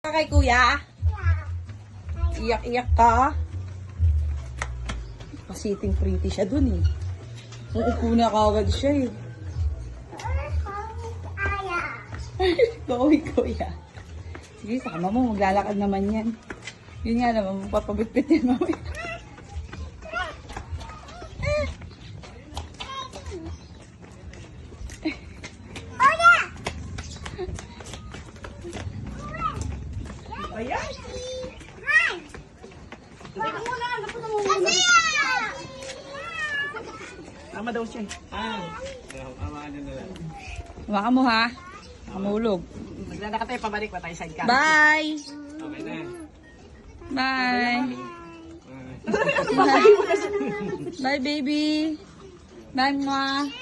Kay kuya? Iyak-iyak ka? Pasiting pretty siya dun eh. Uupo na kagad siya eh. Gawin kuya. Sige, sama mo. Maglalakad naman yan. Yun nga naman, magpapabitbit yan mamaya. Ayan. Teka muna, napunta mo muna. Tama daw siya. Amahan na lang. Baka mo ha. Kamulog. Maglalakad tayo, pabalik pa tayo side cam. Bye! Okay na. Bye! Bye baby! Bye mga!